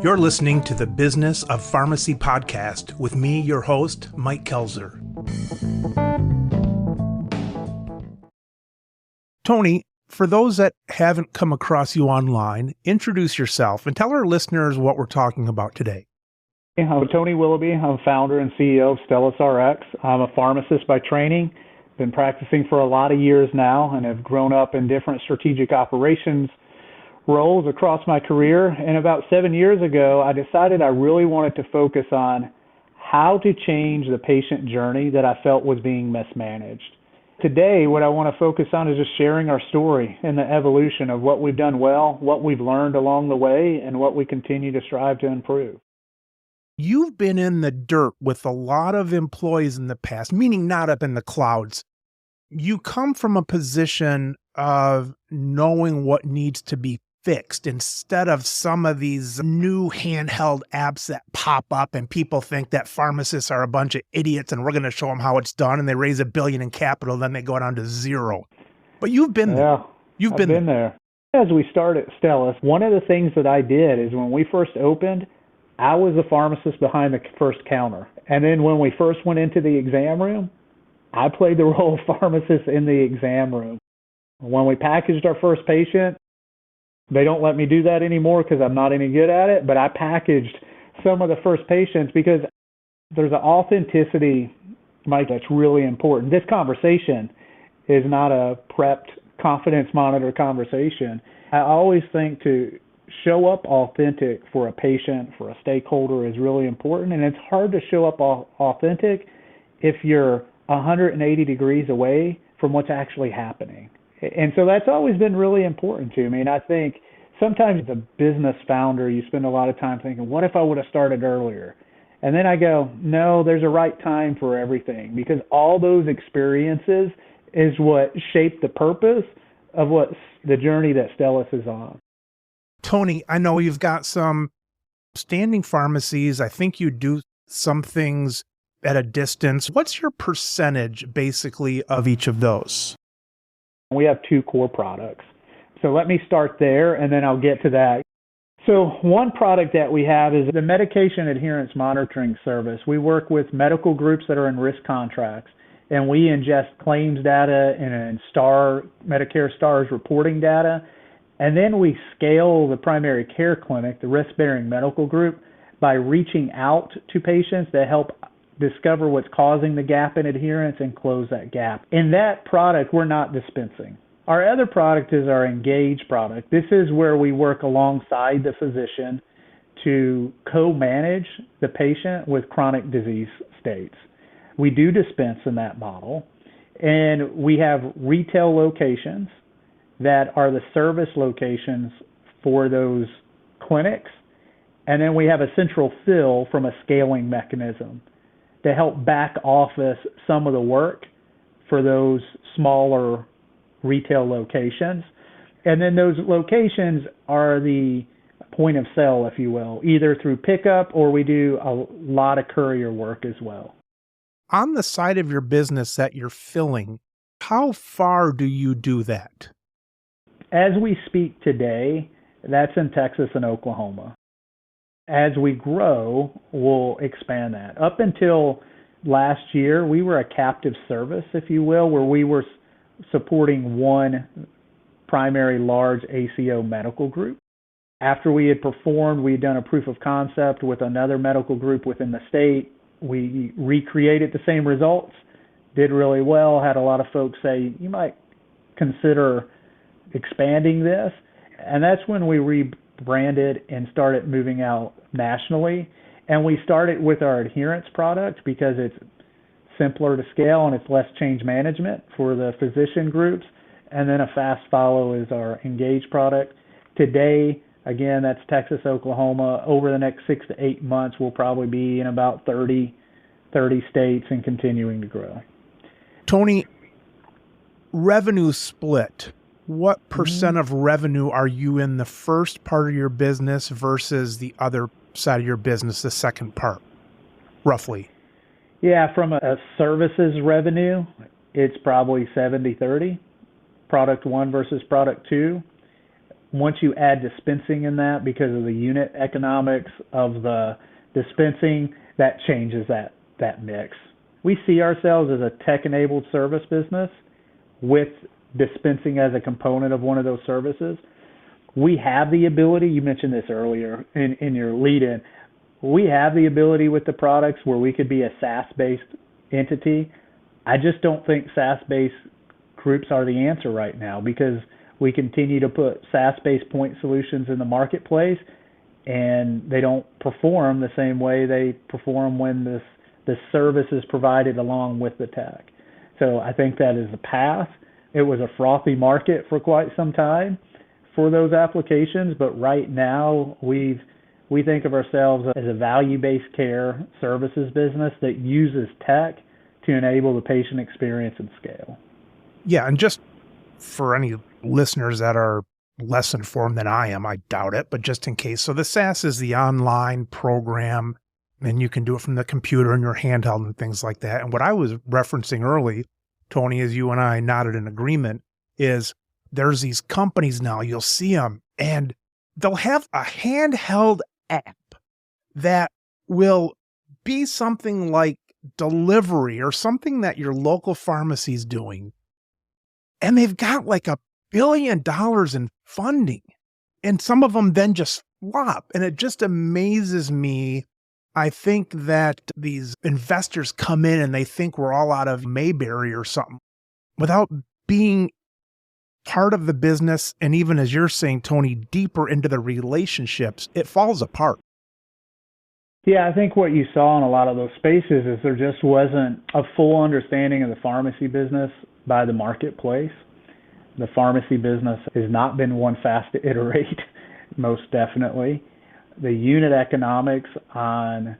You're listening to the Business of Pharmacy podcast with me, your host, Mike Kelzer. Tony, for those that haven't come across you online, introduce yourself and tell our listeners what we're talking about today. I'm Tony Willoughby. I'm founder and CEO of Stellus Rx. I'm a pharmacist by training. Been practicing for a lot of years now and have grown up in different strategic operations roles across my career. And about 7 years ago, I decided I really wanted to focus on how to change the patient journey that I felt was being mismanaged. Today, what I want to focus on is just sharing our story and the evolution of what we've done well, what we've learned along the way, and what we continue to strive to improve. You've been in the dirt with a lot of employees in the past, meaning not up in the clouds. You come from a position of knowing what needs to be fixed instead of some of these new handheld apps that pop up and people think that pharmacists are a bunch of idiots and we're going to show them how it's done and they raise $1 billion in capital, then they go down to zero. But you've been there. I've been there. As we started Stellus, one of the things that I did is when we first opened, I was the pharmacist behind the first counter. And then when we first went into the exam room, I played the role of pharmacist in the exam room. When we packaged our first patient, they don't let me do that anymore because I'm not any good at it, but I packaged some of the first patients because there's an authenticity, Mike, that's really important. This conversation is not a prepped confidence monitor conversation. I always think to show up authentic for a patient, for a stakeholder is really important, and it's hard to show up authentic if you're 180 degrees away from what's actually happening. And so that's always been really important to me. And I think sometimes as a business founder, you spend a lot of time thinking, what if I would have started earlier? And then I go, no, there's a right time for everything, because all those experiences is what shaped the purpose of what the journey that Stellus is on. Tony, I know you've got some standing pharmacies. I think you do some things at a distance. What's your percentage basically of each of those? We have 2 core products. So let me start there and then I'll get to that. So one product that we have is the medication adherence monitoring service. We work with medical groups that are in risk contracts, and we ingest claims data and Medicare Stars reporting data. And then we scale the primary care clinic, the risk-bearing medical group, by reaching out to patients that help discover what's causing the gap in adherence and close that gap. In that product, we're not dispensing. Our other product is our Engage product. This is where we work alongside the physician to co-manage the patient with chronic disease states. We do dispense in that model, and we have retail locations that are the service locations for those clinics, and then we have a central fill from a scaling mechanism to help back office some of the work for those smaller retail locations. And then those locations are the point of sale, if you will, either through pickup or we do a lot of courier work as well. On the side of your business that you're filling, how far do you do that? As we speak today, that's in Texas and Oklahoma. As we grow, we'll expand that. Up until last year, we were a captive service, if you will, where we were supporting one primary large ACO medical group. After we had performed, we had done a proof of concept with another medical group within the state. We recreated the same results, did really well, had a lot of folks say, you might consider expanding this. And that's when we rebranded and started moving out nationally. And we started with our adherence product because it's simpler to scale and it's less change management for the physician groups. And then a fast follow is our Engage product. Today, again, that's Texas, Oklahoma. Over the next 6 to 8 months, we'll probably be in about 30 states and continuing to grow. Tony, revenue split. What percent of revenue are you in the first part of your business versus the other side of your business, the second part, roughly? Yeah, from a services revenue, it's probably 70-30, product 1 versus product 2. once you add dispensing in that, because of the unit economics of the dispensing, that changes that mix. We see ourselves as a tech-enabled service business with dispensing as a component of one of those services. We have the ability, you mentioned this earlier in your lead-in, we have the ability with the products where we could be a SaaS-based entity. I just don't think SaaS-based groups are the answer right now, because we continue to put SaaS-based point solutions in the marketplace, and they don't perform the same way they perform when the service is provided along with the tech. So I think that is a path. It was a frothy market for quite some time for those applications, but right now we think of ourselves as a value-based care services business that uses tech to enable the patient experience and scale. Yeah, and just for any listeners that are less informed than I am, I doubt it, but just in case. So the SaaS is the online program, and you can do it from the computer and your handheld and things like that. And what I was referencing early, Tony, as you and I nodded in agreement, is there's these companies now, you'll see them, and they'll have a handheld app that will be something like delivery or something that your local pharmacy's doing. And they've got like $1 billion in funding. And some of them then just flop. And it just amazes me. I think that these investors come in and they think we're all out of Mayberry or something without being part of the business. And even as you're saying, Tony, deeper into the relationships, it falls apart. Yeah, I think what you saw in a lot of those spaces is there just wasn't a full understanding of the pharmacy business by the marketplace. The pharmacy business has not been one fast to iterate, most definitely. The unit economics on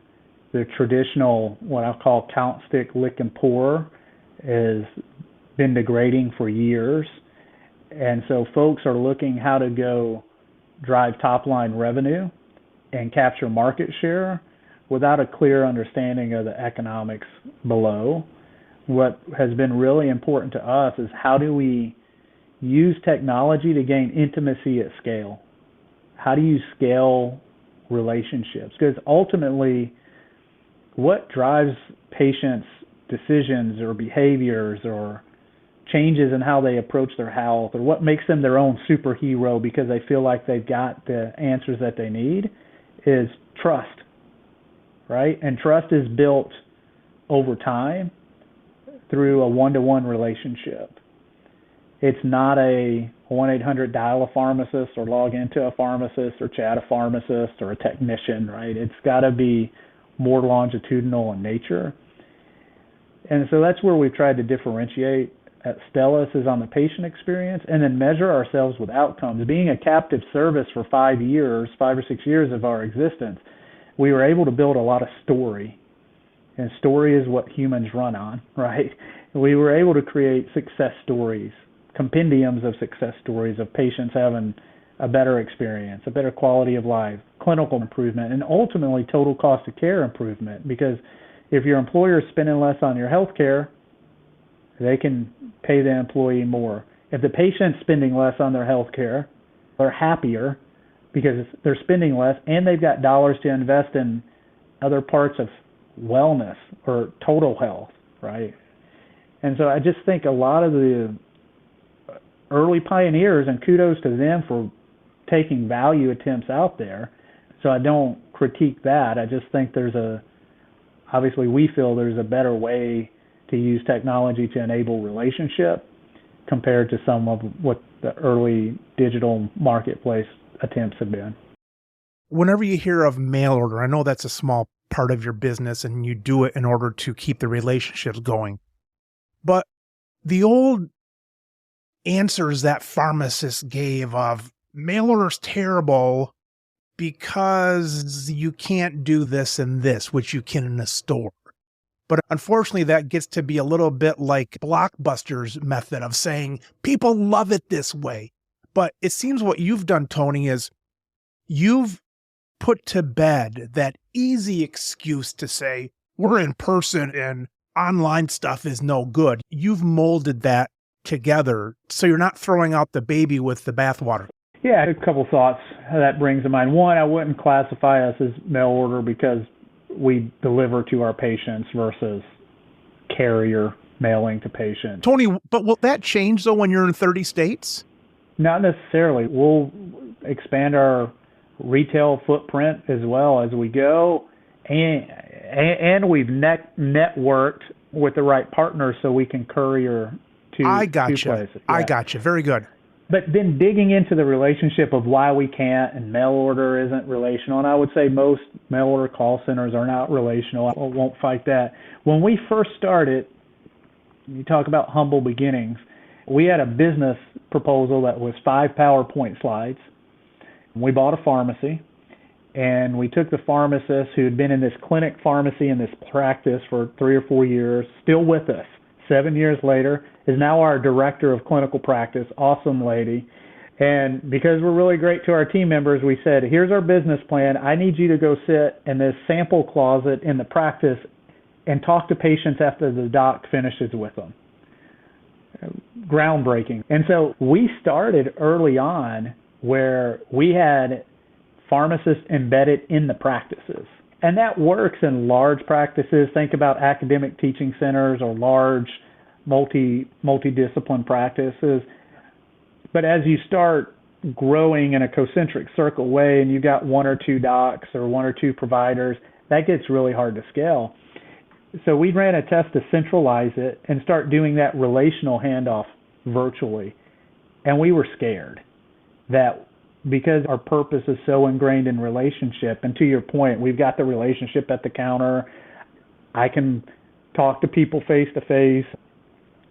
the traditional, what I'll call count, stick, lick, and pour, has been degrading for years. And so folks are looking how to go drive top-line revenue and capture market share without a clear understanding of the economics below. What has been really important to us is how do we use technology to gain intimacy at scale? How do you scale relationships? Because ultimately, what drives patients' decisions or behaviors or changes in how they approach their health, or what makes them their own superhero because they feel like they've got the answers that they need, is trust, right? And trust is built over time through a one-to-one relationship. It's not a 1-800 dial a pharmacist or log into a pharmacist or chat a pharmacist or a technician, right? It's got to be more longitudinal in nature. And so that's where we've tried to differentiate at Stellus, is on the patient experience, and then measure ourselves with outcomes. Being a captive service for 5 or 6 years of our existence, we were able to build a lot of story. And story is what humans run on, right? We were able to create success stories, compendiums of success stories of patients having a better experience, a better quality of life, clinical improvement, and ultimately total cost of care improvement. Because if your employer is spending less on your health care, they can pay the employee more. If the patient's spending less on their health care, they're happier because they're spending less and they've got dollars to invest in other parts of wellness or total health, right? And so I just think a lot of the early pioneers, and kudos to them for taking value attempts out there. So I don't critique that. I just think obviously we feel there's a better way to use technology to enable relationship compared to some of what the early digital marketplace attempts have been. Whenever you hear of mail order, I know that's a small part of your business and you do it in order to keep the relationships going. But the old answers that pharmacists gave of mail order's terrible because you can't do this and this, which you can in a store. But unfortunately, that gets to be a little bit like Blockbuster's method of saying people love it this way. But it seems what you've done, Tony, is you've put to bed that easy excuse to say we're in person and online stuff is no good. You've molded that together so you're not throwing out the baby with the bathwater. Yeah, a couple thoughts that brings to mind. One, I wouldn't classify us as mail order because we deliver to our patients versus carrier mailing to patients. Tony, but will that change though when you're in 30 states? Not necessarily. We'll expand our retail footprint as well as we go, and we've networked with the right partners so we can courier to I two gotcha. places. I Yeah. gotcha. Very good. But then digging into the relationship of why we can't and mail order isn't relational, and I would say most mail order call centers are not relational. I won't fight that. When we first started, you talk about humble beginnings, we had a business proposal that was 5 PowerPoint slides. We bought a pharmacy, and we took the pharmacist who had been in this clinic pharmacy in this practice for 3 or 4 years, still with us, 7 years later, is now our director of clinical practice, awesome lady. And because we're really great to our team members, we said, here's our business plan. I need you to go sit in this sample closet in the practice and talk to patients after the doc finishes with them. Groundbreaking. And so we started early on where we had pharmacists embedded in the practices. And that works in large practices. Think about academic teaching centers or large multidiscipline practices. But as you start growing in a concentric circle way and you've got 1 or 2 docs or 1 or 2 providers, that gets really hard to scale. So we ran a test to centralize it and start doing that relational handoff virtually. And we were scared that because our purpose is so ingrained in relationship, and to your point, we've got the relationship at the counter. I can talk to people face to face,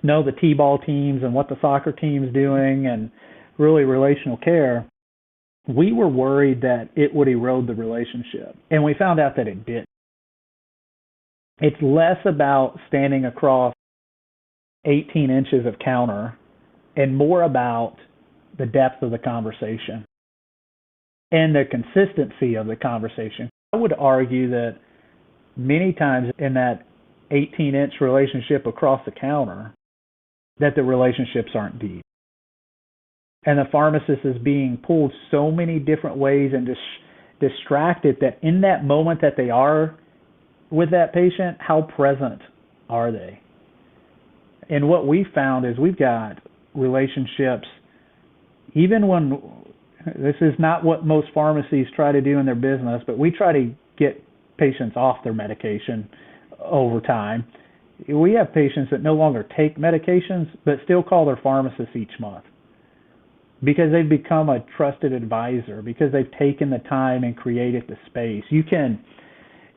know the t-ball teams and what the soccer team's doing, and really relational care. We were worried that it would erode the relationship, and we found out that it did. It's less about standing across 18 inches of counter and more about the depth of the conversation and the consistency of the conversation. I would argue that many times in that 18-inch relationship across the counter, that the relationships aren't deep. And the pharmacist is being pulled so many different ways and distracted that in that moment that they are with that patient, how present are they? And what we found is we've got relationships, even when this is not what most pharmacies try to do in their business, but we try to get patients off their medication over time. We have patients that no longer take medications, but still call their pharmacist each month because they've become a trusted advisor, because they've taken the time and created the space. You can,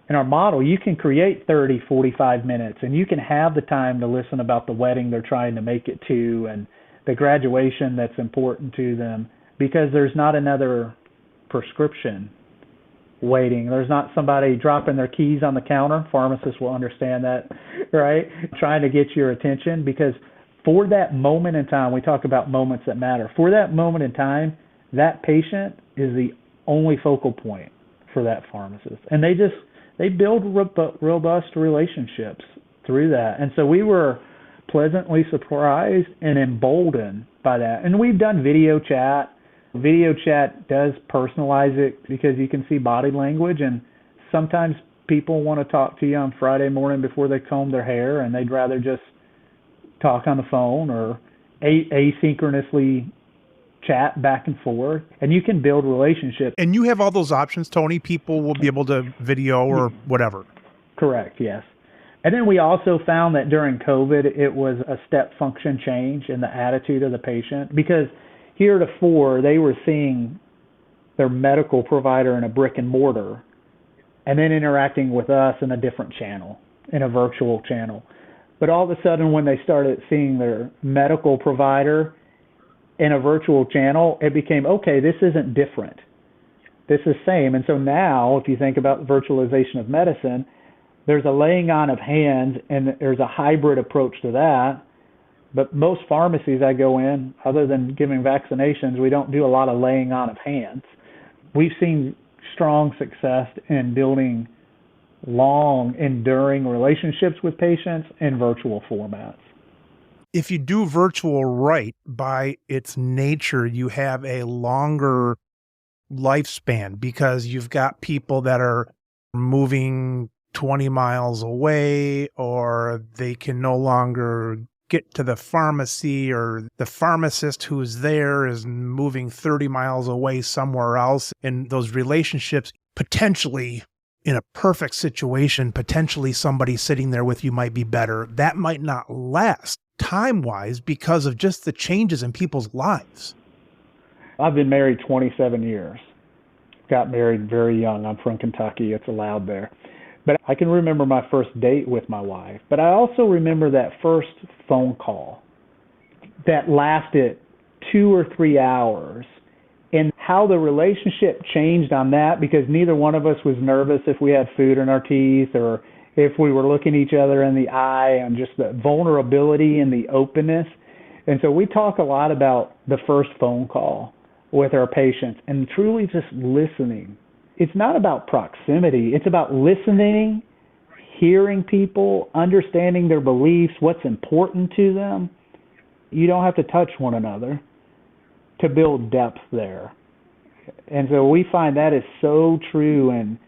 in our model, you can create 30, 45 minutes, and you can have the time to listen about the wedding they're trying to make it to and the graduation that's important to them, because there's not another prescription waiting. There's not somebody dropping their keys on the counter. Pharmacists will understand that, right? Trying to get your attention, because for that moment in time, we talk about moments that matter. For that moment in time, that patient is the only focal point for that pharmacist. And they build robust relationships through that. And so we were pleasantly surprised and emboldened by that. And we've done video chat. Video chat does personalize it because you can see body language, and sometimes people want to talk to you on Friday morning before they comb their hair, and they'd rather just talk on the phone or asynchronously chat back and forth, and you can build relationships. And you have all those options, Tony. People will be able to video or whatever. Correct, yes. And then we also found that during COVID, it was a step function change in the attitude of the patient, because heretofore they were seeing their medical provider in a brick and mortar and then interacting with us in a different channel, in a virtual channel. But all of a sudden, when they started seeing their medical provider in a virtual channel, it became, okay, this isn't different. This is same. And so now, if you think about virtualization of medicine, there's a laying on of hands, and there's a hybrid approach to that. But most pharmacies I go in, other than giving vaccinations, we don't do a lot of laying on of hands. We've seen strong success in building long, enduring relationships with patients in virtual formats. If you do virtual right, by its nature, you have a longer lifespan because you've got people that are moving 20 miles away, or they can no longer get to the pharmacy, or the pharmacist who's there is moving 30 miles away somewhere else. And those relationships, potentially in a perfect situation, potentially somebody sitting there with you might be better. That might not last time-wise because of just the changes in people's lives. I've been married 27 years. Got married very young. I'm from Kentucky. It's allowed there. But I can remember my first date with my wife. But I also remember that first phone call that lasted 2 or 3 hours, and how the relationship changed on that, because neither one of us was nervous if we had food in our teeth or if we were looking each other in the eye, and just the vulnerability and the openness. And so we talk a lot about the first phone call with our patients and truly just listening. It's not about proximity. It's about listening, hearing people, understanding their beliefs, what's important to them. You don't have to touch one another to build depth there. And so we find that is so true in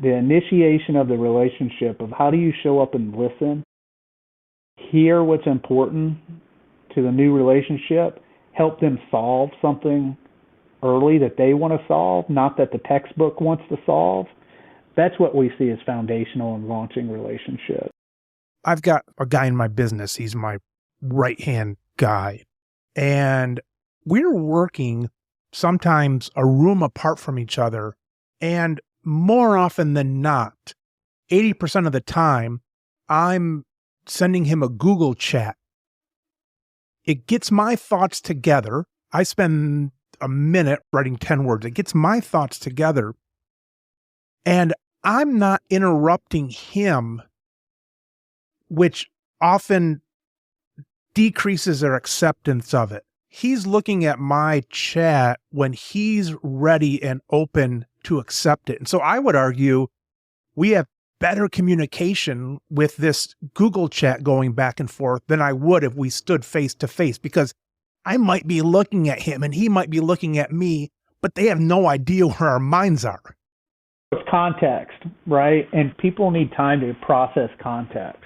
the initiation of the relationship of how do you show up and listen, hear what's important to the new relationship, help them solve something early that they want to solve, not that the textbook wants to solve. That's what we see as foundational in launching relationships. I've got a guy in my business. He's my right-hand guy. And we're working sometimes a room apart from each other. And more often than not, 80% of the time, I'm sending him a Google chat. It gets my thoughts together. I spend a minute writing 10 words. It gets my thoughts together. And I'm not interrupting him, which often decreases their acceptance of it. He's looking at my chat when he's ready and open to accept it. And so I would argue we have better communication with this Google chat going back and forth than I would if we stood face to face, because I might be looking at him and he might be looking at me, but they have no idea where our minds are. It's context, right? And people need time to process context.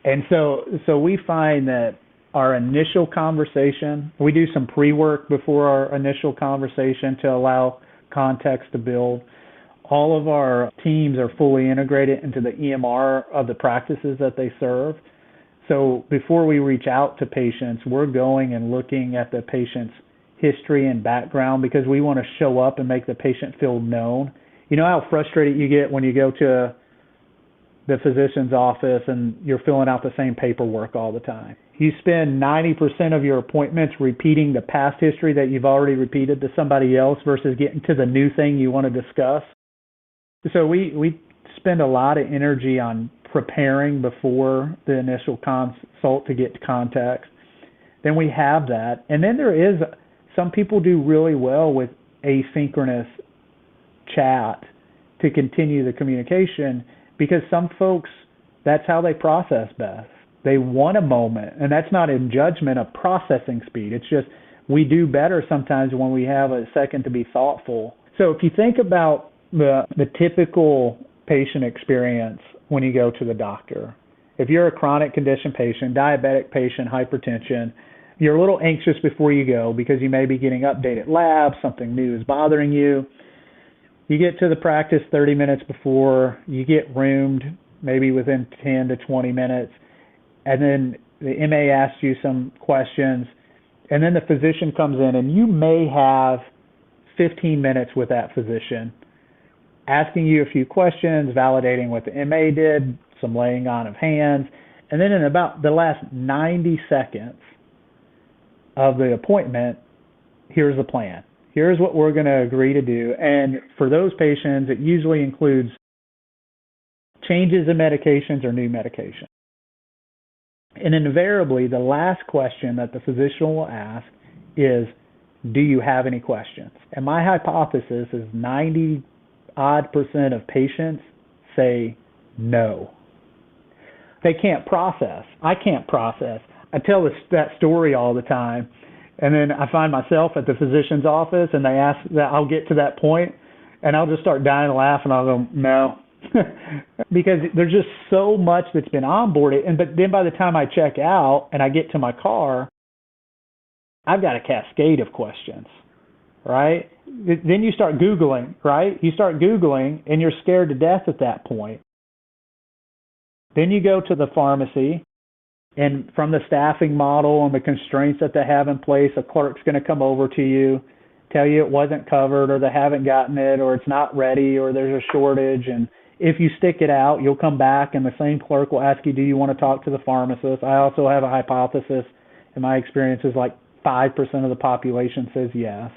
And so we find that our initial conversation, we do some pre-work before our initial conversation to allow context to build. All of our teams are fully integrated into the EMR of the practices that they serve. So before we reach out to patients, we're going and looking at the patient's history and background, because we want to show up and make the patient feel known. You know how frustrated you get when you go to the physician's office and you're filling out the same paperwork all the time. You spend 90% of your appointments repeating the past history that you've already repeated to somebody else versus getting to the new thing you want to discuss. So we spend a lot of energy on preparing before the initial consult to get context. Then we have that. And then there is, some people do really well with asynchronous chat to continue the communication, because some folks, that's how they process best. They want a moment, and that's not in judgment of processing speed. It's just we do better sometimes when we have a second to be thoughtful. So if you think about the typical patient experience when you go to the doctor, if you're a chronic condition patient, diabetic patient, hypertension, you're a little anxious before you go because you may be getting updated labs, something new is bothering you. You get to the practice 30 minutes before, you get roomed maybe within 10 to 20 minutes, and then the MA asks you some questions, and then the physician comes in, and you may have 15 minutes with that physician, asking you a few questions, validating what the MA did, some laying on of hands, and then in about the last 90 seconds of the appointment, here's the plan. Here's what we're going to agree to do. And for those patients, it usually includes changes in medications or new medication. And invariably, the last question that the physician will ask is, do you have any questions? And my hypothesis is 90-odd% of patients say no. They can't process. I can't process. I tell that story all the time. And then I find myself at the physician's office and they ask that I'll get to that point and I'll just start dying to laugh and I'll go, no. Because there's just so much that's been onboarded. But then by the time I check out and I get to my car, I've got a cascade of questions, right? Then you start Googling, right? You start Googling and you're scared to death at that point. Then you go to the pharmacy, and from the staffing model and the constraints that they have in place, a clerk's going to come over to you, tell you it wasn't covered or they haven't gotten it or it's not ready or there's a shortage. And if you stick it out, you'll come back and the same clerk will ask you, do you want to talk to the pharmacist? I also have a hypothesis. In my experience, is like 5% of the population says yes.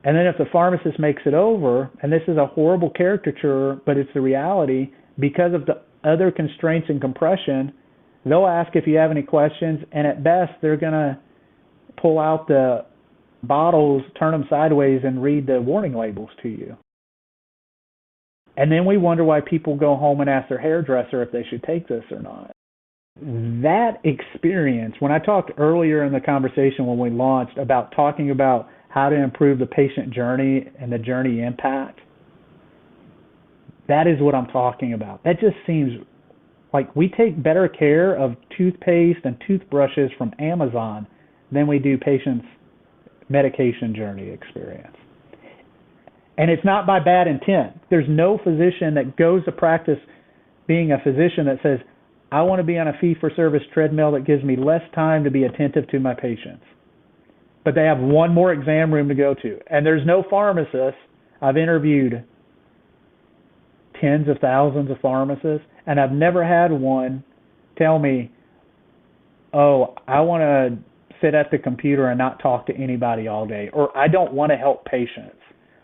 And then if the pharmacist makes it over, and this is a horrible caricature, but it's the reality, because of the other constraints and compression, they'll ask if you have any questions, and at best, they're going to pull out the bottles, turn them sideways, and read the warning labels to you. And then we wonder why people go home and ask their hairdresser if they should take this or not. That experience, when I talked earlier in the conversation when we launched about talking about how to improve the patient journey and the journey impact, that is what I'm talking about. That just seems like we take better care of toothpaste and toothbrushes from Amazon than we do patients' medication journey experience. And it's not by bad intent. There's no physician that goes to practice being a physician that says, I want to be on a fee-for-service treadmill that gives me less time to be attentive to my patients. But they have one more exam room to go to. And there's no pharmacist. I've interviewed tens of thousands of pharmacists, and I've never had one tell me, oh, I want to sit at the computer and not talk to anybody all day, or I don't want to help patients.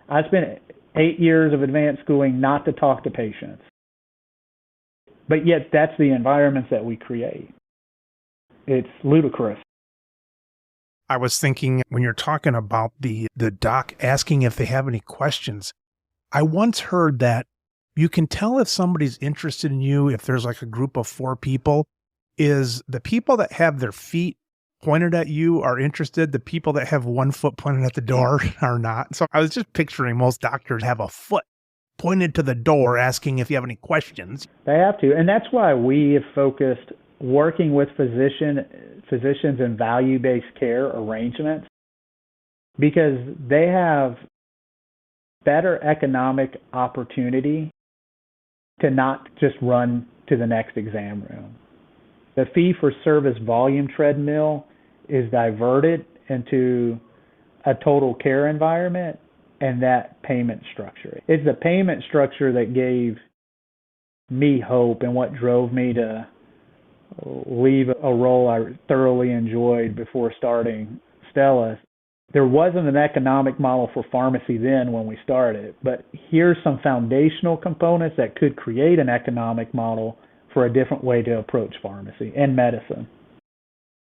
I spent 8 years of advanced schooling not to talk to patients. But yet that's the environments that we create. It's ludicrous. I was thinking when you're talking about the doc asking if they have any questions, I once heard that you can tell if somebody's interested in you, if there's like a group of 4 people, is the people that have their feet pointed at you are interested. The people that have one foot pointed at the door are not. So I was just picturing most doctors have a foot pointed to the door asking if you have any questions. They have to. And that's why we have focused working with physicians in value-based care arrangements, because they have better economic opportunity to not just run to the next exam room. The fee-for-service volume treadmill is diverted into a total care environment and that payment structure. It's the payment structure that gave me hope and what drove me to leave a role I thoroughly enjoyed before starting Stellus. There wasn't an economic model for pharmacy then when we started, but here's some foundational components that could create an economic model for a different way to approach pharmacy and medicine.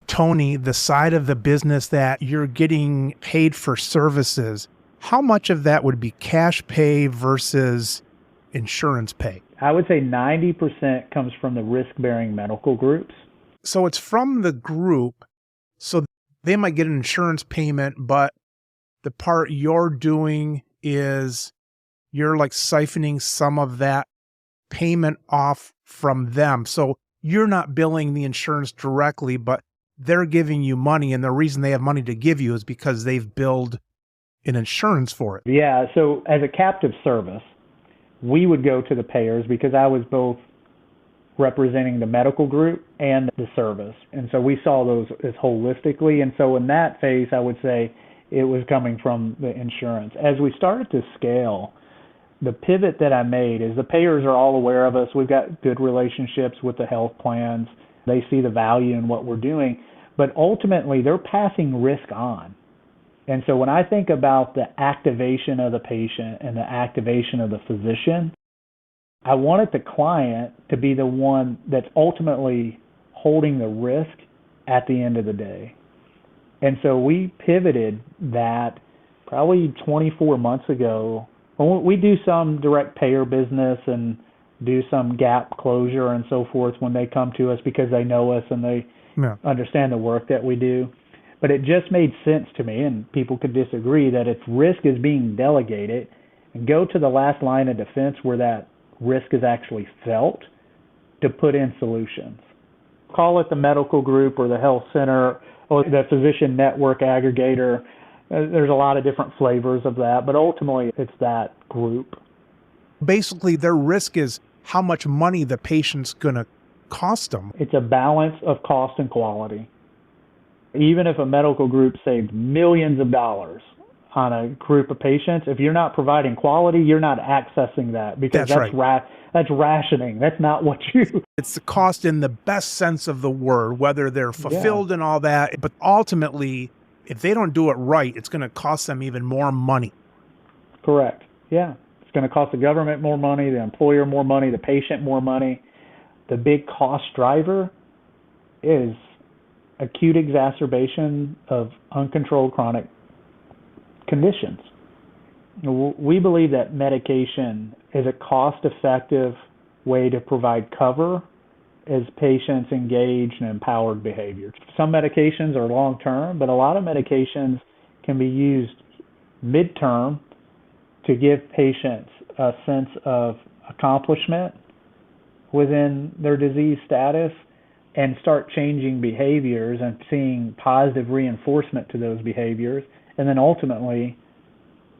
Tony, the side of the business that you're getting paid for services, how much of that would be cash pay versus insurance pay? I would say 90% comes from the risk-bearing medical groups. So it's from the group, so they might get an insurance payment, but the part you're doing is you're like siphoning some of that payment off from them. So you're not billing the insurance directly, but they're giving you money, and the reason they have money to give you is because they've billed an insurance for it. Yeah, so as a captive service, we would go to the payers because I was both representing the medical group and the service. And so we saw those as holistically. And so in that phase, I would say it was coming from the insurance. As we started to scale, the pivot that I made is the payers are all aware of us. We've got good relationships with the health plans. They see the value in what we're doing, but ultimately they're passing risk on. And so when I think about the activation of the patient and the activation of the physician, I wanted the client to be the one that's ultimately holding the risk at the end of the day. And so we pivoted that probably 24 months ago. We do some direct payer business and do some gap closure and so forth when they come to us because they know us and they Yeah. understand the work that we do. But it just made sense to me, and people could disagree, that if risk is being delegated, and go to the last line of defense where that risk is actually felt to put in solutions. Call it the medical group or the health center or the physician network aggregator. There's a lot of different flavors of that, but ultimately it's that group. Basically, their risk is how much money the patient's going to cost them. It's a balance of cost and quality. Even if a medical group saves millions of dollars on a group of patients, if you're not providing quality, you're not accessing that, because That's right. That's rationing. That's not what you... It's the cost in the best sense of the word, whether they're fulfilled and all that. But ultimately, if they don't do it right, it's going to cost them even more money. Correct. Yeah. It's going to cost the government more money, the employer more money, the patient more money. The big cost driver is acute exacerbation of uncontrolled chronic conditions. We believe that medication is a cost-effective way to provide cover as patients engage in empowered behavior. Some medications are long-term, but a lot of medications can be used mid-term to give patients a sense of accomplishment within their disease status and start changing behaviors and seeing positive reinforcement to those behaviors, and then ultimately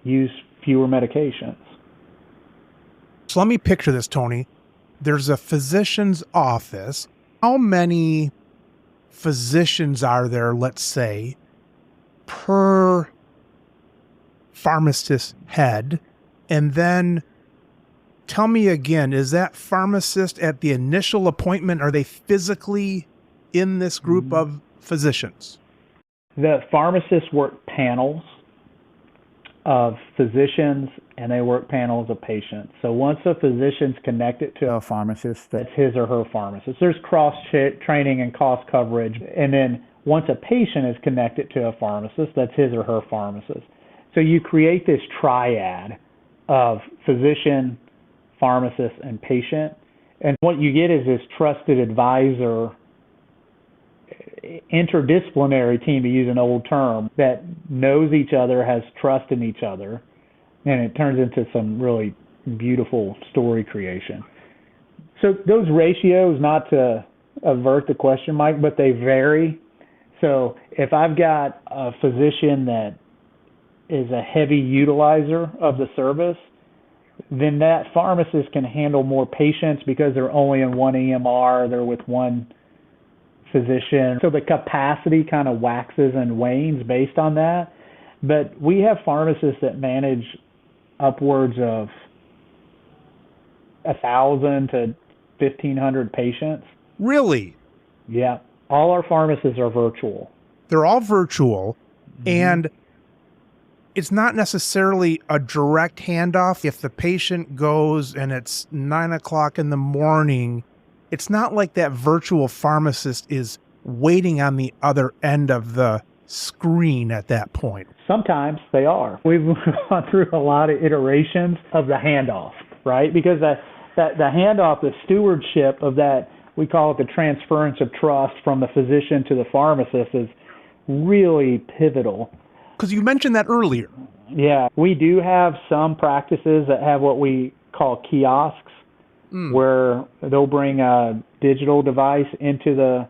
use fewer medications. So let me picture this, Tony. There's a physician's office. How many physicians are there, let's say, per pharmacist head? And then tell me again, is that pharmacist at the initial appointment? Are they physically in this group of physicians? The pharmacists work panels of physicians, and they work panels of patients. So once a physician's connected to a pharmacist, that's his or her pharmacist. There's cross-training and cost coverage. And then once a patient is connected to a pharmacist, that's his or her pharmacist. So you create this triad of physician, pharmacist, and patient. And what you get is this trusted advisor, interdisciplinary team, to use an old term, that knows each other, has trust in each other, and it turns into some really beautiful story creation. So those ratios, not to avert the question, Mike, but they vary. So if I've got a physician that is a heavy utilizer of the service, then that pharmacist can handle more patients because they're only in one EMR, they're with one physician. So the capacity kind of waxes and wanes based on that. But we have pharmacists that manage upwards of 1,000 to 1,500 patients. Really? Yeah. All our pharmacists are virtual. They're all virtual, and it's not necessarily a direct handoff. If the patient goes and it's 9 o'clock in the morning, it's not like that virtual pharmacist is waiting on the other end of the screen at that point. Sometimes they are. We've gone through a lot of iterations of the handoff, right? Because the handoff, the stewardship of that, we call it the transference of trust from the physician to the pharmacist, is really pivotal. Because you mentioned that earlier. Yeah, we do have some practices that have what we call kiosks, where they'll bring a digital device into the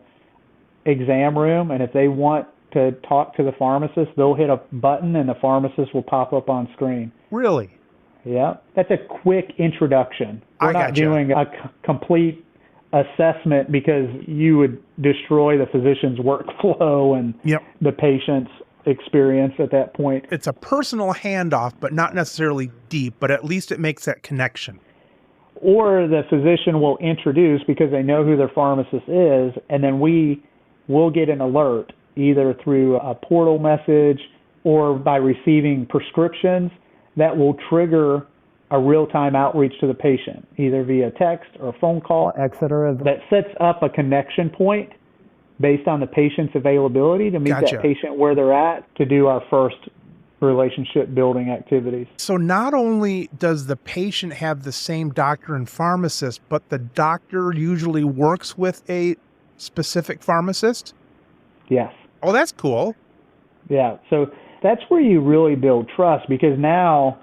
exam room, and if they want to talk to the pharmacist, they'll hit a button and the pharmacist will pop up on screen. Really? Yeah, that's a quick introduction. We're not doing a complete assessment because you would destroy the physician's workflow and the patient's experience at that point. It's a personal handoff, but not necessarily deep, but at least it makes that connection. Or the physician will introduce because they know who their pharmacist is, and then we will get an alert either through a portal message or by receiving prescriptions that will trigger a real-time outreach to the patient, either via text or phone call, etc. That sets up a connection point based on the patient's availability to meet that patient where they're at to do our first relationship building activities. So not only does the patient have the same doctor and pharmacist, but the doctor usually works with a specific pharmacist? Yes. Oh, that's cool. Yeah. So that's where you really build trust, because now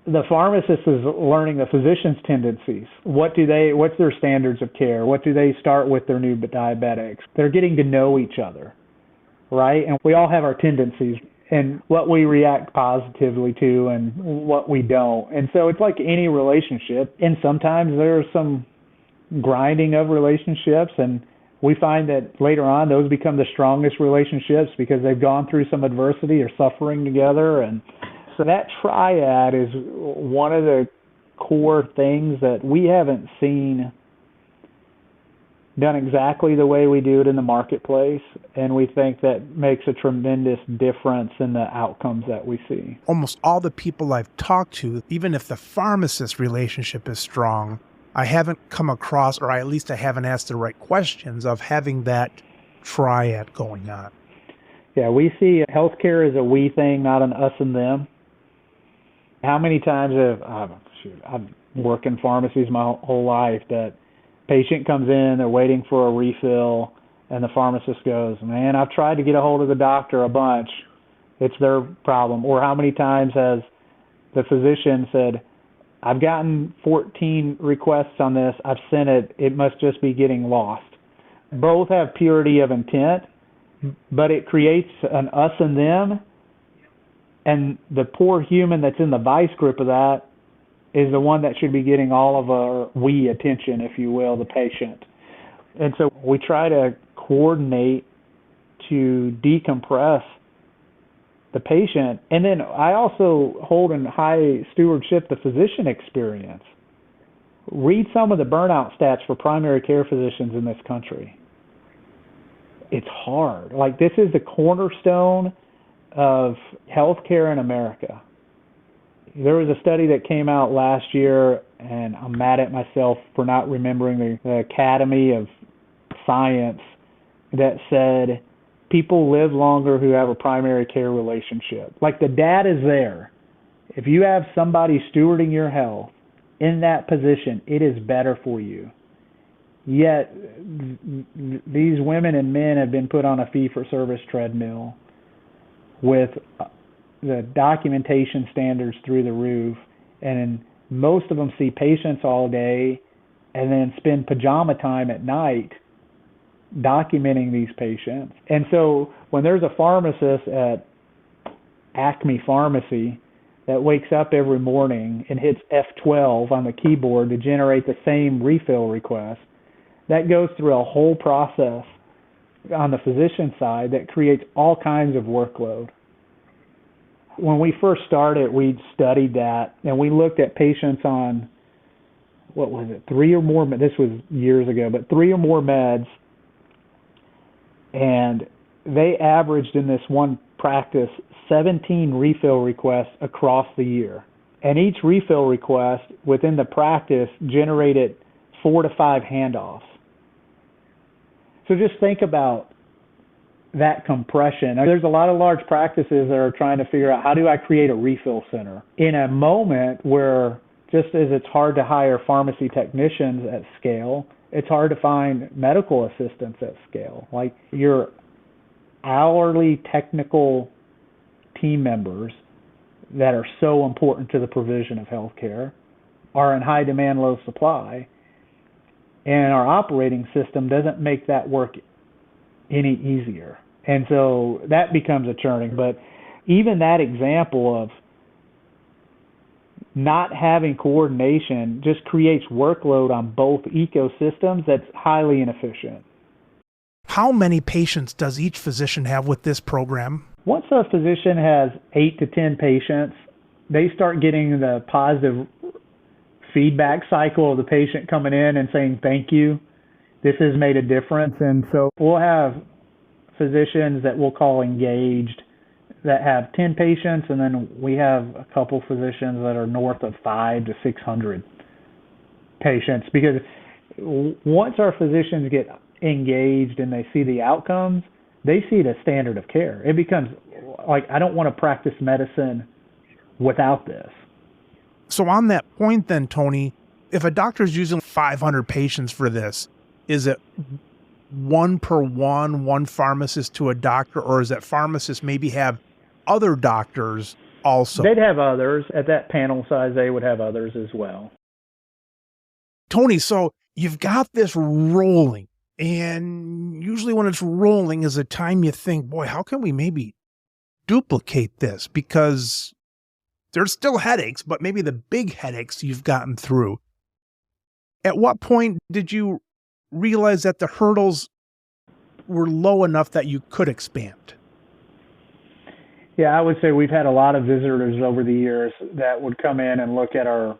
the pharmacist is learning the physician's tendencies. What's their standards of care? What do they start with their new diabetics? They're getting to know each other, right? And we all have our tendencies and what we react positively to and what we don't. And so it's like any relationship. And sometimes there's some grinding of relationships, and we find that later on those become the strongest relationships because they've gone through some adversity or suffering together. And so that triad is one of the core things that we haven't seen done exactly the way we do it in the marketplace, and we think that makes a tremendous difference in the outcomes that we see. Almost all the people I've talked to, even if the pharmacist relationship is strong, I haven't come across, or at least I haven't asked the right questions of having that triad going on. Yeah, we see healthcare as a we thing, not an us and them. How many times I've worked in pharmacies my whole life that patient comes in, they're waiting for a refill, and the pharmacist goes, man, I've tried to get a hold of the doctor a bunch. It's their problem. Or how many times has the physician said, I've gotten 14 requests on this, I've sent it, it must just be getting lost. Both have purity of intent, but it creates an us and them, and the poor human that's in the vice grip of that is the one that should be getting all of our we attention, if you will, the patient. And so we try to coordinate to decompress the patient. And then I also hold in high stewardship the physician experience. Read some of the burnout stats for primary care physicians in this country. It's hard. Like, this is the cornerstone of healthcare in America. There was a study that came out last year, and I'm mad at myself for not remembering the Academy of Science, that said people live longer who have a primary care relationship. Like, the data's there. If you have somebody stewarding your health in that position, it is better for you. Yet, these women and men have been put on a fee-for-service treadmill with the documentation standards through the roof, and most of them see patients all day and then spend pajama time at night documenting these patients. And so when there's a pharmacist at Acme Pharmacy that wakes up every morning and hits F12 on the keyboard to generate the same refill request, that goes through a whole process on the physician side that creates all kinds of workload. When we first started, we studied that, and we looked at patients on, 3 or more, this was years ago, but 3 or more meds, and they averaged in this one practice 17 refill requests across the year. And each refill request within the practice generated 4 to 5 handoffs. So just think about that compression. There's a lot of large practices that are trying to figure out, how do I create a refill center in a moment where, just as it's hard to hire pharmacy technicians at scale, it's hard to find medical assistants at scale. Like, your hourly technical team members that are so important to the provision of healthcare are in high demand, low supply, and our operating system doesn't make that work any easier. And so that becomes a churning. But even that example of not having coordination just creates workload on both ecosystems that's highly inefficient. How many patients does each physician have with this program? Once a physician has 8 to 10 patients, they start getting the positive feedback cycle of the patient coming in and saying, thank you, this has made a difference. And so we'll have physicians that we'll call engaged that have 10 patients, and then we have a couple physicians that are north of 500 to 600 patients. Because once our physicians get engaged and they see the outcomes, they see the standard of care. It becomes like, I don't want to practice medicine without this. So on that point then, Tony, if a doctor's using 500 patients for this, is it one per one pharmacist to a doctor, or is that pharmacists maybe have other doctors also? They'd have others. At that panel size, they would have others as well. Tony, so you've got this rolling, and usually when it's rolling is a time you think, boy, how can we maybe duplicate this? Because there's still headaches, but maybe the big headaches you've gotten through. At what point did you realize that the hurdles were low enough that you could expand? Yeah, I would say we've had a lot of visitors over the years that would come in and look at our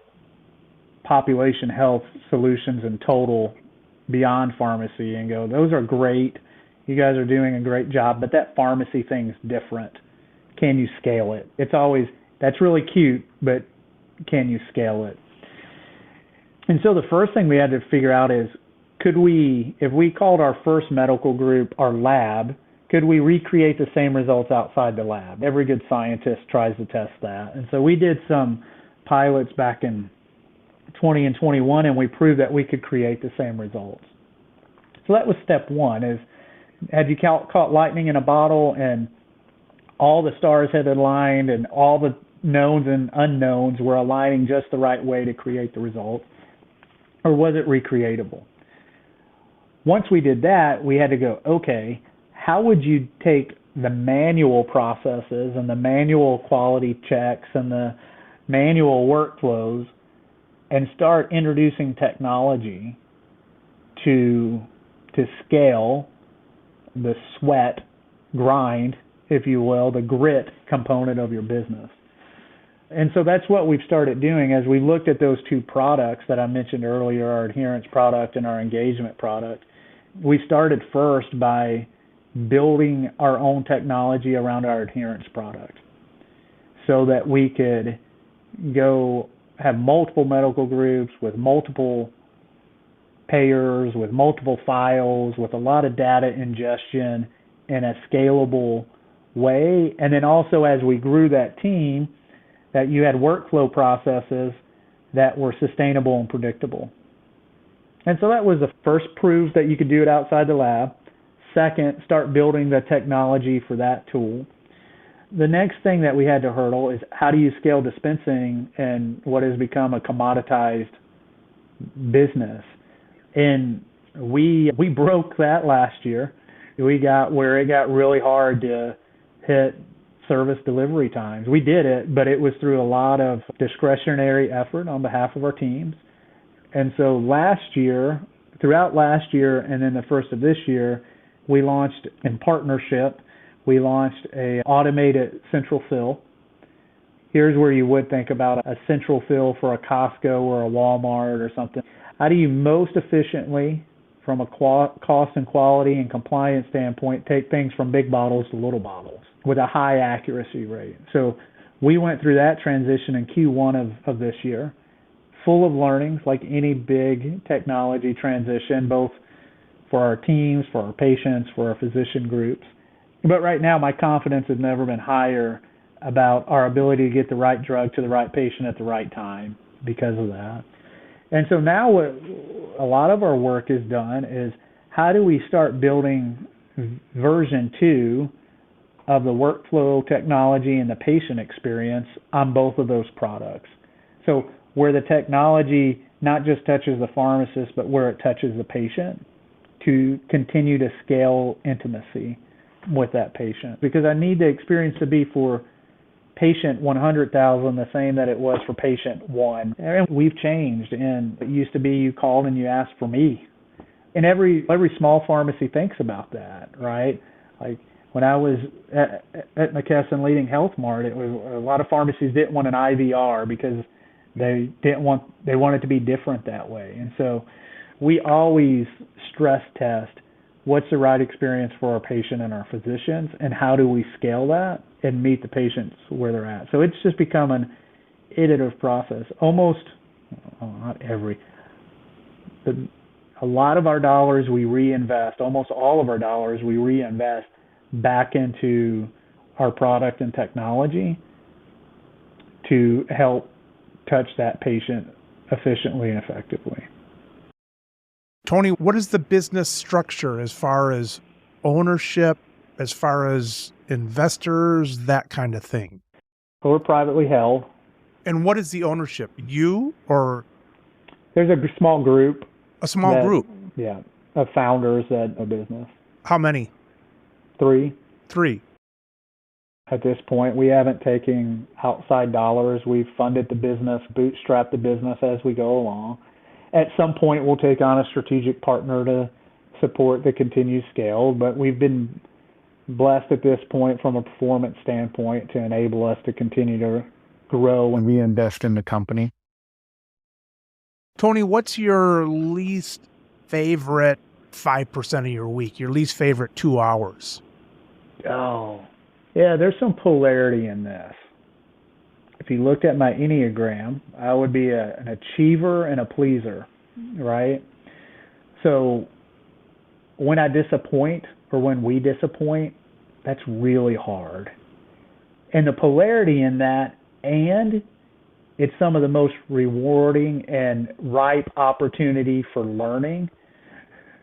population health solutions in total beyond pharmacy and go, those are great. You guys are doing a great job, but that pharmacy thing's different. Can you scale it? It's always, that's really cute, but can you scale it? And so the first thing we had to figure out is, could we, if we called our first medical group our lab, could we recreate the same results outside the lab? Every good scientist tries to test that. And so we did some pilots back in 20 and 21, and we proved that we could create the same results. So that was step one, is had you caught lightning in a bottle and all the stars had aligned and all the knowns and unknowns were aligning just the right way to create the result, or was it recreatable? Once we did that, we had to go, okay, how would you take the manual processes and the manual quality checks and the manual workflows and start introducing technology to scale the sweat, grind, if you will, the grit component of your business? And so that's what we've started doing as we looked at those two products that I mentioned earlier, our adherence product and our engagement product. We started first by building our own technology around our adherence product so that we could go have multiple medical groups with multiple payers, with multiple files, with a lot of data ingestion in a scalable way. And then also as we grew that team, that you had workflow processes that were sustainable and predictable. And so that was the first proof that you could do it outside the lab. Second, start building the technology for that tool. The next thing that we had to hurdle is, how do you scale dispensing in what has become a commoditized business? And we broke that last year. We got where it got really hard to hit service delivery times. We did it, but it was through a lot of discretionary effort on behalf of our teams. And so throughout last year and then the first of this year, we launched in partnership, we launched a automated central fill. Here's where you would think about a central fill for a Costco or a Walmart or something. How do you most efficiently, from a cost and quality and compliance standpoint, take things from big bottles to little bottles with a high accuracy rate? So we went through that transition in Q1 of this year, full of learnings like any big technology transition, both for our teams, for our patients, for our physician groups. But right now, my confidence has never been higher about our ability to get the right drug to the right patient at the right time because of that. And so now what a lot of our work is done is, how do we start building version 2 of the workflow technology and the patient experience on both of those products? So where the technology not just touches the pharmacist, but where it touches the patient, to continue to scale intimacy with that patient. Because I need the experience to be for patient 100,000 the same that it was for patient 1. And we've changed, and it used to be you called and you asked for me. And every small pharmacy thinks about that, right? Like when I was at McKesson leading Health Mart, it was a lot of pharmacies didn't want an IVR because they wanted to be different that way. And so we always stress test what's the right experience for our patient and our physicians, and how do we scale that and meet the patients where they're at. So it's just become an iterative process. A lot of our dollars we reinvest, almost all of our dollars we reinvest back into our product and technology to help touch that patient efficiently and effectively. Tony, what is the business structure as far as ownership, as far as investors, that kind of thing? So we're privately held. And what is the ownership? You or There's a small group. a small group? Yeah, of founders that a business. How many? 3. 3. At this point, we haven't taken outside dollars. We've funded the business, bootstrapped the business as we go along. At some point, we'll take on a strategic partner to support the continued scale, but we've been blessed at this point from a performance standpoint to enable us to continue to grow when we invest in the company. Tony, what's your least favorite 5% of your week, your least favorite 2 hours? Oh, yeah, there's some polarity in this. If you looked at my Enneagram, I would be an achiever and a pleaser, right? So when I disappoint or when we disappoint, that's really hard. And the polarity in that, and it's some of the most rewarding and ripe opportunity for learning.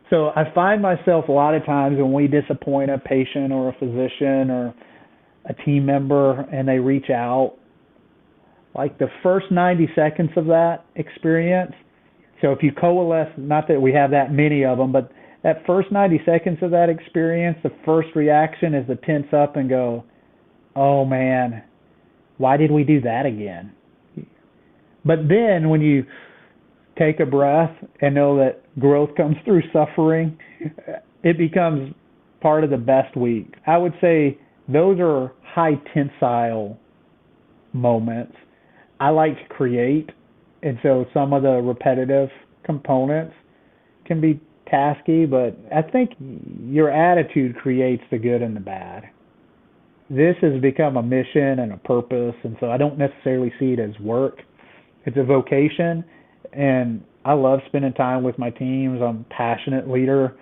So I find myself a lot of times when we disappoint a patient or a physician or a team member and they reach out, like the first 90 seconds of that experience. So if you coalesce, not that we have that many of them, but that first 90 seconds of that experience, the first reaction is to tense up and go, oh man, why did we do that again? But then when you take a breath and know that growth comes through suffering, it becomes part of the best week. I would say those are high tensile moments. I like to create, and so some of the repetitive components can be tasky, but I think your attitude creates the good and the bad. This has become a mission and a purpose, and so I don't necessarily see it as work. It's a vocation, and I love spending time with my teams. I'm a passionate leader,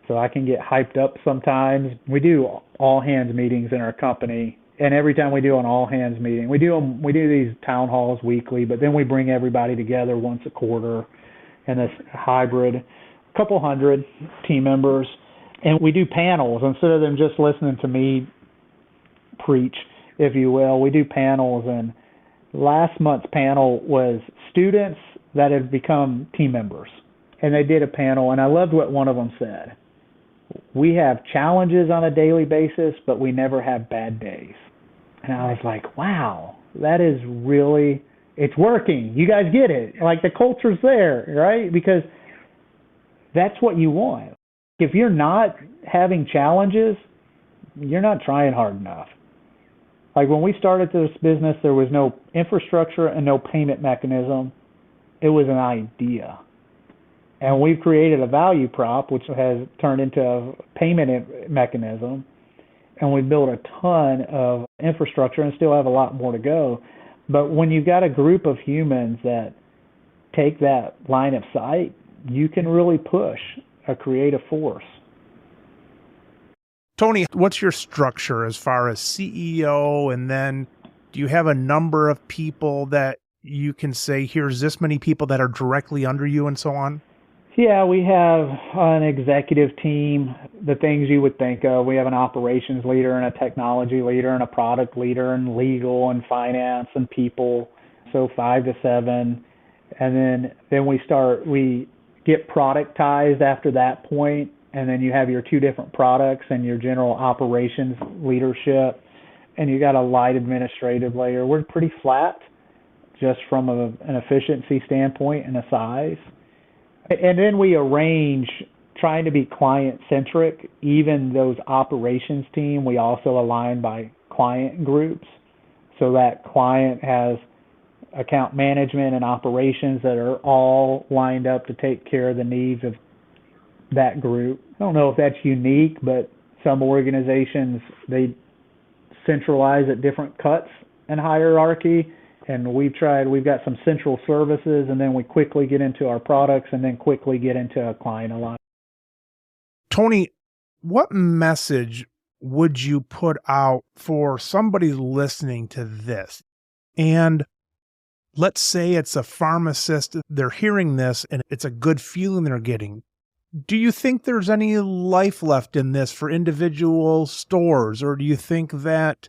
so I can get hyped up sometimes. We do all hands meetings in our company, and every time we do an all hands meeting, we do these town halls weekly, but then we bring everybody together once a quarter in this hybrid, couple hundred team members, and we do panels instead of them just listening to me preach, if you will. We do panels, and last month's panel was students that have become team members, and they did a panel, and I loved what one of them said. We have challenges on a daily basis, but we never have bad days. And I was like, wow, that is really, it's working. You guys get it. Like the culture's there, right? Because that's what you want. If you're not having challenges, you're not trying hard enough. Like when we started this business, there was no infrastructure and no payment mechanism. It was an idea. And we've created a value prop, which has turned into a payment mechanism. And we built a ton of infrastructure and still have a lot more to go. But when you've got a group of humans that take that line of sight, you can really push a creative force. Tony, what's your structure as far as CEO? And then do you have a number of people that you can say, here's this many people that are directly under you and so on? Yeah, we have an executive team, the things you would think of. We have an operations leader and a technology leader and a product leader and legal and finance and people, so 5 to 7. And then we get productized after that point, and then you have your 2 different products and your general operations leadership, and you got a light administrative layer. We're pretty flat just from an efficiency standpoint and a size. And then we arrange, trying to be client-centric, even those operations team, we also align by client groups. So that client has account management and operations that are all lined up to take care of the needs of that group. I don't know if that's unique, but some organizations, they centralize at different cuts in hierarchy. And we've got some central services, and then we quickly get into our products and then quickly get into a client alignment. Tony, what message would you put out for somebody listening to this? And let's say it's a pharmacist, they're hearing this and it's a good feeling they're getting. Do you think there's any life left in this for individual stores, or do you think that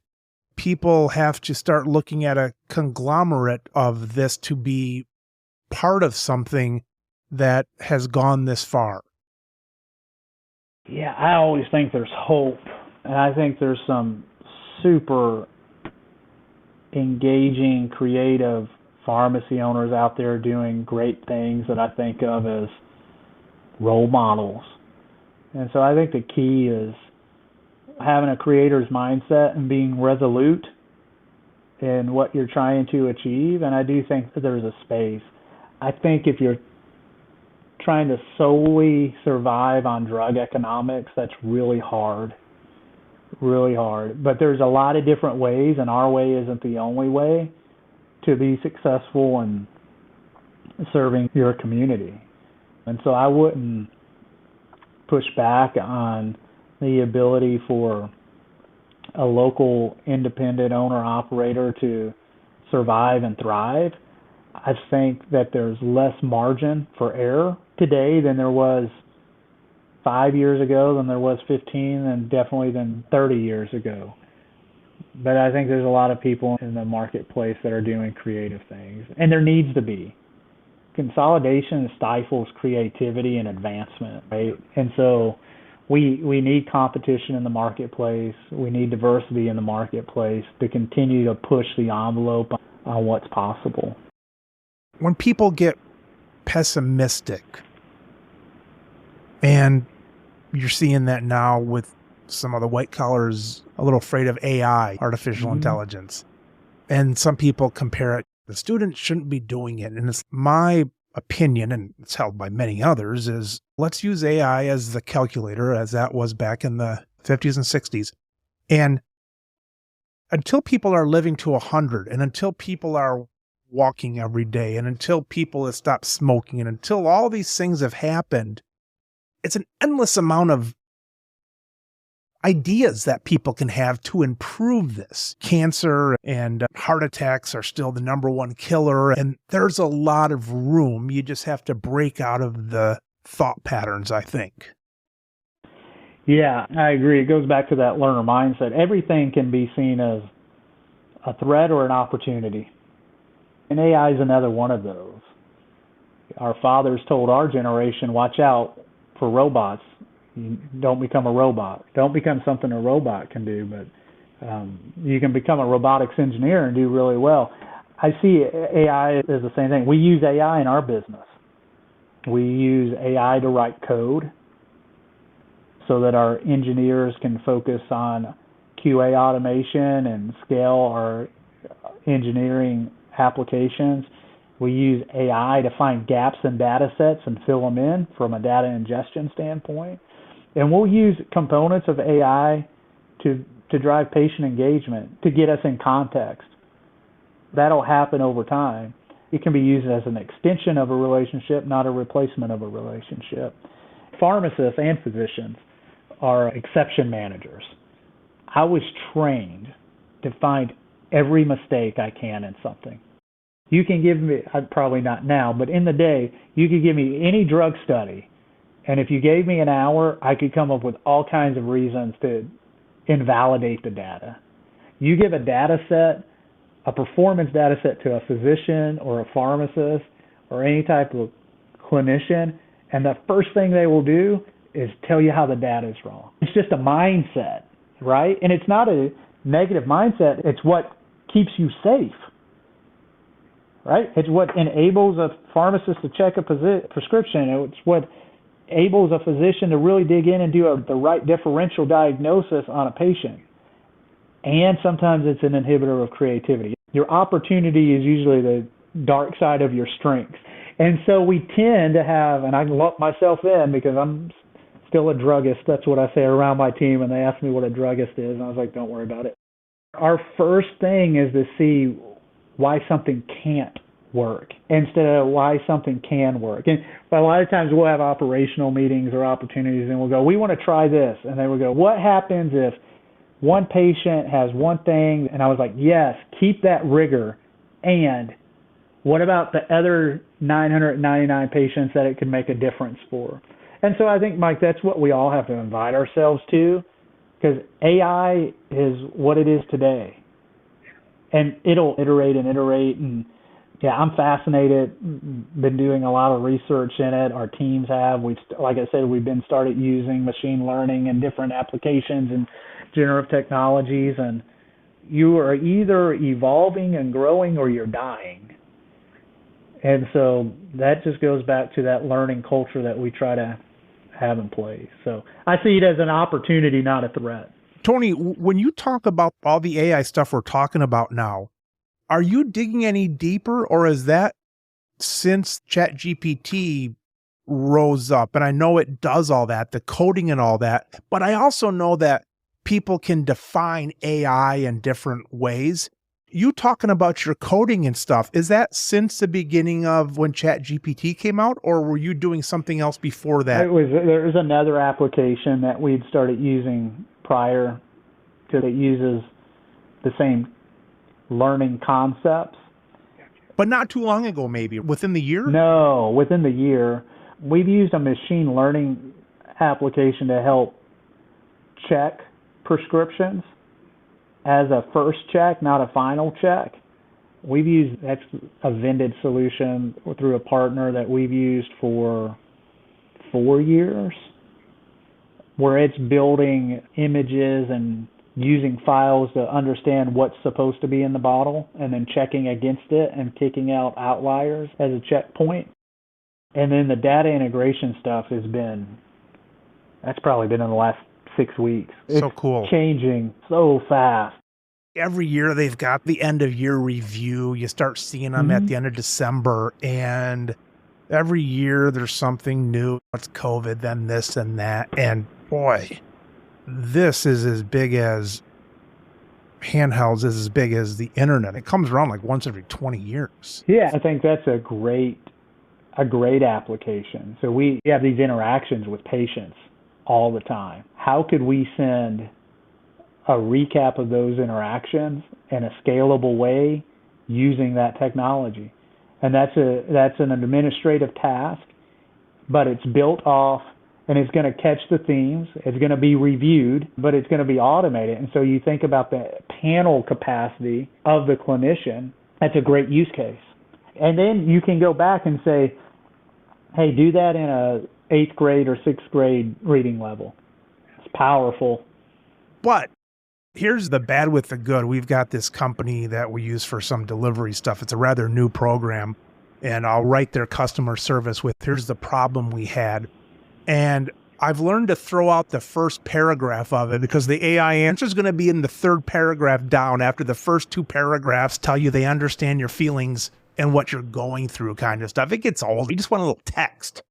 people have to start looking at a conglomerate of this to be part of something that has gone this far? Yeah, I always think there's hope. And I think there's some super engaging, creative pharmacy owners out there doing great things that I think of as role models. And so I think the key is having a creator's mindset and being resolute in what you're trying to achieve. And I do think that there's a space. I think if you're trying to solely survive on drug economics, that's really hard. Really hard. But there's a lot of different ways, and our way isn't the only way to be successful in serving your community. And so I wouldn't push back on the ability for a local independent owner operator to survive and thrive. I think that there's less margin for error today than there was 5 years ago, than there was 15, and definitely than 30 years ago. But I think there's a lot of people in the marketplace that are doing creative things, and there needs to be. Consolidation stifles creativity and advancement, right? And so we need competition in the marketplace. We need diversity in the marketplace to continue to push the envelope on what's possible. When people get pessimistic, and you're seeing that now with some of the white collars a little afraid of AI, artificial intelligence, and some people compare it, the students shouldn't be doing it. And it's my opinion, and it's held by many others, is let's use AI as the calculator, as that was back in the 50s and 60s. And until people are living to 100, and until people are walking every day, and until people have stopped smoking, and until all these things have happened, it's an endless amount of ideas that people can have to improve this. Cancer and heart attacks are still the number one killer, and there's a lot of room. You just have to break out of the thought patterns, I think. Yeah, I agree. It goes back to that learner mindset. Everything can be seen as a threat or an opportunity. And AI is another one of those. Our fathers told our generation, watch out for robots. You don't become a robot. Don't become something a robot can do, but you can become a robotics engineer and do really well. I see AI as the same thing. We use AI in our business. We use AI to write code so that our engineers can focus on QA automation and scale our engineering applications. We use AI to find gaps in data sets and fill them in from a data ingestion standpoint. And we'll use components of AI to drive patient engagement, to get us in context. That'll happen over time. It can be used as an extension of a relationship, not a replacement of a relationship. Pharmacists and physicians are exception managers. I was trained to find every mistake I can in something. You can give me, probably not now, but in the day, you could give me any drug study, and if you gave me an hour, I could come up with all kinds of reasons to invalidate the data. You give a data set, a performance data set, to a physician or a pharmacist or any type of clinician, and the first thing they will do is tell you how the data is wrong. It's just a mindset, right? And it's not a negative mindset. It's what keeps you safe, right? It's what enables a pharmacist to check a prescription. It's what enables a physician to really dig in and do the right differential diagnosis on a patient. And sometimes it's an inhibitor of creativity. Your opportunity is usually the dark side of your strength. And so we tend to have, and I lump myself in because I'm still a druggist. That's what I say around my team, and they ask me what a druggist is, and I was like, don't worry about it. Our first thing is to see why something can't work instead of why something can work. And a lot of times we'll have operational meetings or opportunities, and we'll go, we want to try this. And they will go, what happens if one patient has one thing? And I was like, yes, keep that rigor. And what about the other 999 patients that it could make a difference for? And so I think, Mike, that's what we all have to invite ourselves to, because AI is what it is today. And it'll iterate and iterate. And yeah, I'm fascinated. Been doing a lot of research in it. Our teams have. Like I said, we've been started using machine learning and different applications and generative technologies. And you are either evolving and growing or you're dying. And so that just goes back to that learning culture that we try to have in place. So I see it as an opportunity, not a threat. Tony, when you talk about all the AI stuff we're talking about now, are you digging any deeper, or is that since ChatGPT rose up? And I know it does all that, the coding and all that, but I also know that people can define AI in different ways. You talking about your coding and stuff, is that since the beginning of when ChatGPT came out, or were you doing something else before that? There was another application that we'd started using prior to that uses the same learning concepts. But not too long ago, maybe within the year? No, within the year. We've used a machine learning application to help check prescriptions as a first check, not a final check. That's a vended solution through a partner that we've used for 4 years, where it's building images and using files to understand what's supposed to be in the bottle and then checking against it and kicking out outliers as a checkpoint. And then the data integration stuff that's probably been in the last 6 weeks. So cool. Changing so fast. Every year they've got the end of year review. You start seeing them at the end of December, and every year there's something new. It's COVID, then this and that. And boy, this is as big as handhelds, is as big as the internet. It comes around like once every 20 years. Yeah, I think that's a great application. So we have these interactions with patients all the time. How could we send a recap of those interactions in a scalable way using that technology? And that's an administrative task, but it's built off, and it's going to catch the themes. It's going to be reviewed, but it's going to be automated. And so you think about the panel capacity of the clinician. That's a great use case. And then you can go back and say, hey, do that in a 8th grade or 6th grade reading level. It's powerful. But here's the bad with the good. We've got this company that we use for some delivery stuff. It's a rather new program, and I'll write their customer service with, here's the problem we had. And I've learned to throw out the first paragraph of it, because the AI answer is going to be in the 3rd paragraph down after the first 2 paragraphs tell you they understand your feelings and what you're going through kind of stuff. It gets old. You just want a little text.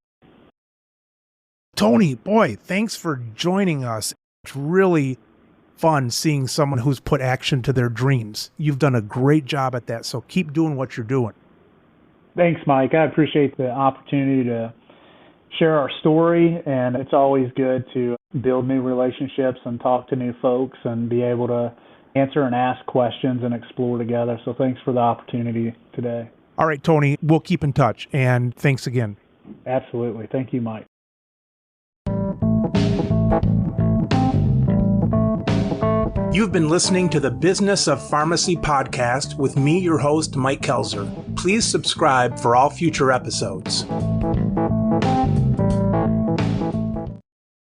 Tony, boy, thanks for joining us. It's really fun seeing someone who's put action to their dreams. You've done a great job at that, so keep doing what you're doing. Thanks, Mike. I appreciate the opportunity to share our story, and it's always good to build new relationships and talk to new folks and be able to answer and ask questions and explore together. So thanks for the opportunity today. All right, Tony, we'll keep in touch, and thanks again. Absolutely. Thank you, Mike. You've been listening to the Business of Pharmacy podcast with me, your host, Mike Kelzer. Please subscribe for all future episodes.